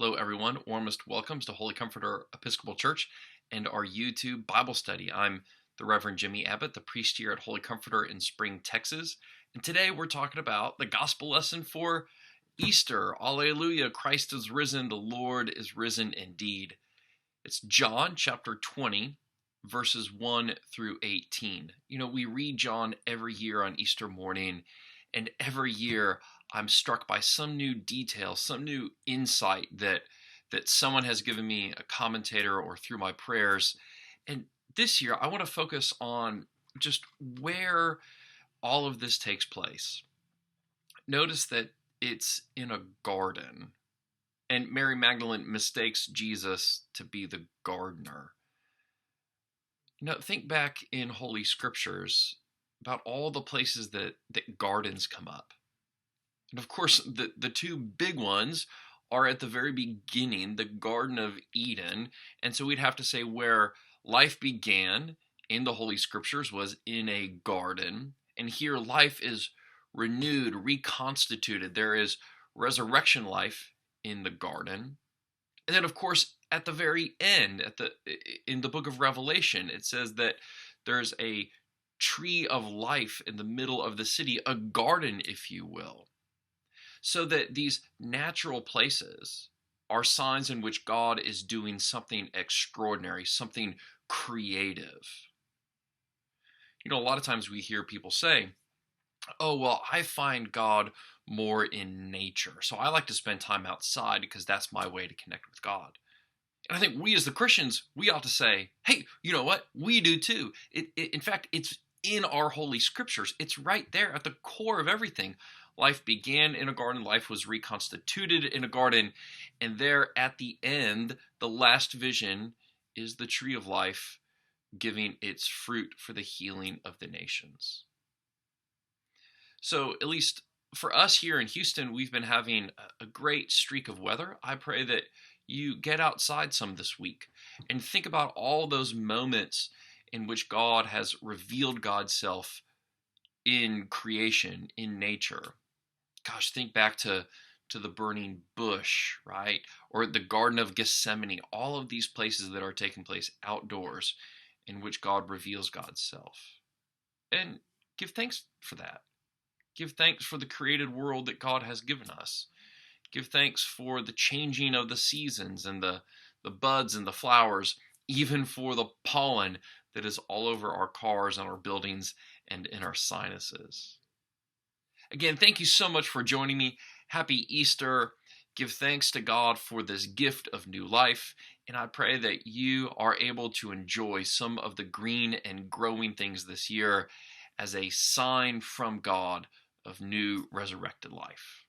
Hello, everyone. Warmest welcomes to Holy Comforter Episcopal Church and our YouTube Bible study. I'm the Reverend Jimmy Abbott, the priest here at Holy Comforter in Spring, Texas. And today we're talking about the gospel lesson for Easter. Alleluia, Christ is risen, the Lord is risen indeed. It's John chapter 20, verses 1 through 18. We read John every year on Easter morning, and every year I'm struck by some new detail, some new insight that someone has given me, a commentator or through my prayers. And this year I want to focus on just where all of this takes place. Notice that it's in a garden, and Mary Magdalene mistakes Jesus to be the gardener. Think back in Holy Scriptures about all the places that gardens come up. And of course, the two big ones are at the very beginning, the Garden of Eden. And so we'd have to say where life began in the Holy Scriptures was in a garden. And here life is renewed, reconstituted. There is resurrection life in the garden. And then, of course, at the very end, in the book of Revelation, it says that there's a tree of life in the middle of the city, a garden, if you will. So that these natural places are signs in which God is doing something extraordinary, something creative. A lot of times we hear people say, oh, well, I find God more in nature. So I like to spend time outside because that's my way to connect with God. And I think we as the Christians, we ought to say, hey, you know what? We do too. In fact, it's in our Holy Scriptures. It's right there at the core of everything. Life began in a garden, life was reconstituted in a garden, and there at the end, the last vision is the tree of life giving its fruit for the healing of the nations. So at least for us here in Houston, we've been having a great streak of weather. I pray that you get outside some this week and think about all those moments in which God has revealed God's self in creation, in nature. Gosh, think back to the burning bush, right? Or the Garden of Gethsemane, all of these places that are taking place outdoors in which God reveals God's self. And give thanks for that. Give thanks for the created world that God has given us. Give thanks for the changing of the seasons and the buds and the flowers, even for the pollen that is all over our cars and our buildings and in our sinuses. Again, thank you so much for joining me. Happy Easter. Give thanks to God for this gift of new life, and I pray that you are able to enjoy some of the green and growing things this year as a sign from God of new resurrected life.